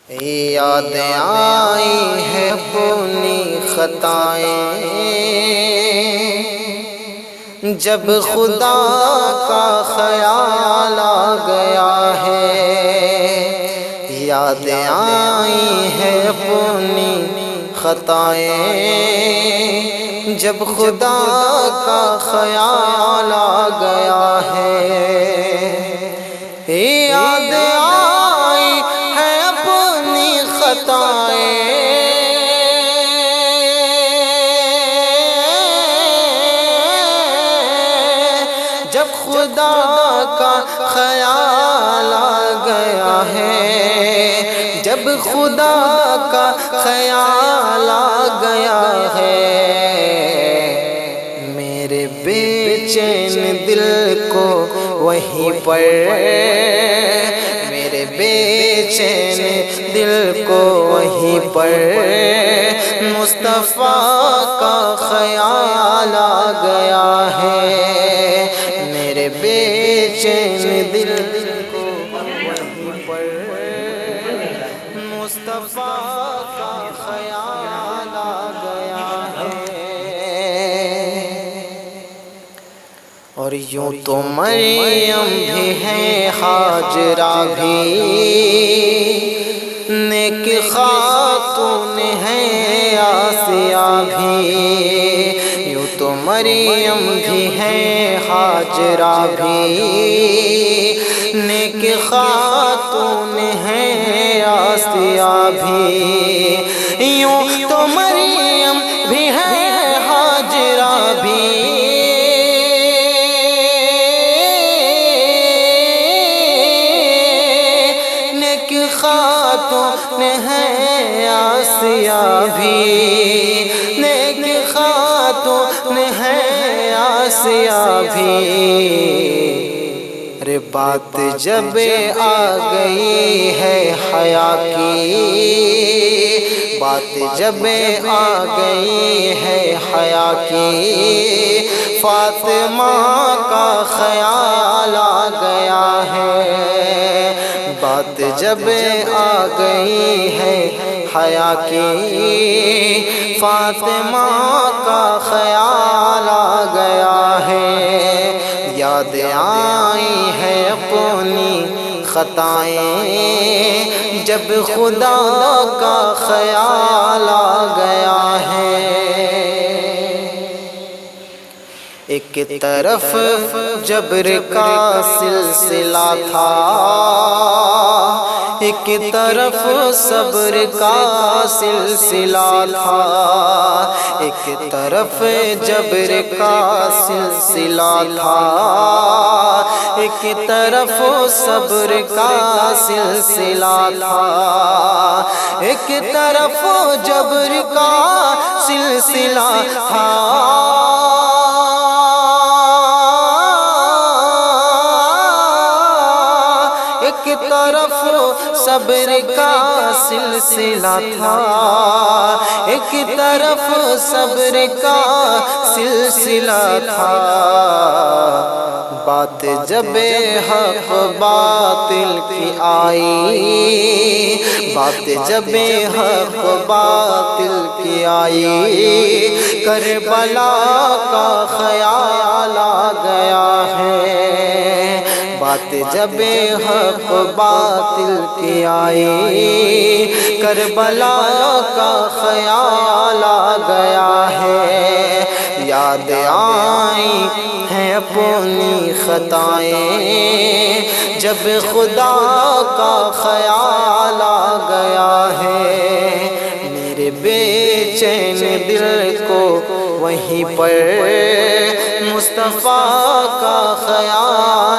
یاد آئی ہے اپنی خطائیں جب خدا کا خیال آ گیا ہے۔ یاد آئی ہے اپنی خطائیں جب خدا کا خیال آ گیا ہے۔ یاد آئی ہے اپنی خطائیں جب خدا کا خیال آ گیا ہے، جب خدا کا خیال آ گیا ہے۔ میرے بے چین دل کو وہیں پر، میرے بے چین دل کو وہیں پر مصطفیٰ کا خیال آ گیا ہے۔ میرے بے چین دل کو وہیں پر مصطفیٰ کا خیال آ گیا ہے۔ اور یوں تو مریم بھی ہے، ہاجرہ بھی نیک خاتون ہے، آسیہ بھی۔ یوں تو مریم بھی ہے، ہاجرہ بھی نیک خاتون ہے، آسیہ بھی۔ یوں تو مریم بھی ہے، ہاجرہ بھی خاتون ہے، آسیہ بھی نیک خاتون ہے، آسیہ بھی۔ ارے بات جب آ گئی ہے حیا کی، بات جب آ گئی ہے حیا کی، فاطمہ کا خیال آ گیا ہے۔ بات جب آ گئی ہے حیا کی، فاطمہ کا خیال آ گیا ہے۔ یاد آئی ہے اپنی خطائیں جب خدا کا خیال آ گیا ہے۔ ایک طرف جبر کا سلسلہ تھا، ایک طرف صبر کا سلسلہ تھا، ایک طرف جبر کا سلسلہ تھا، ایک طرف صبر کا سلسلہ تھا، ایک طرف جبر کا سلسلہ تھا، ایک طرف صبر کا سلسلہ تھا، ایک طرف صبر کا سلسلہ تھا۔ بات جب حق باطل کی آئی، بات جب حق باطل کی آئی، کربلا کا خیال آ گیا ہے۔ بات جب حق باطل کی آئی، کربلا کا خیال آ گیا ہے۔ یاد آئی ہیں اپنی خطائیں جب خدا کا خیال آ گیا ہے۔ میرے بے چین دل کو وہیں پر مصطفیٰ کا خیال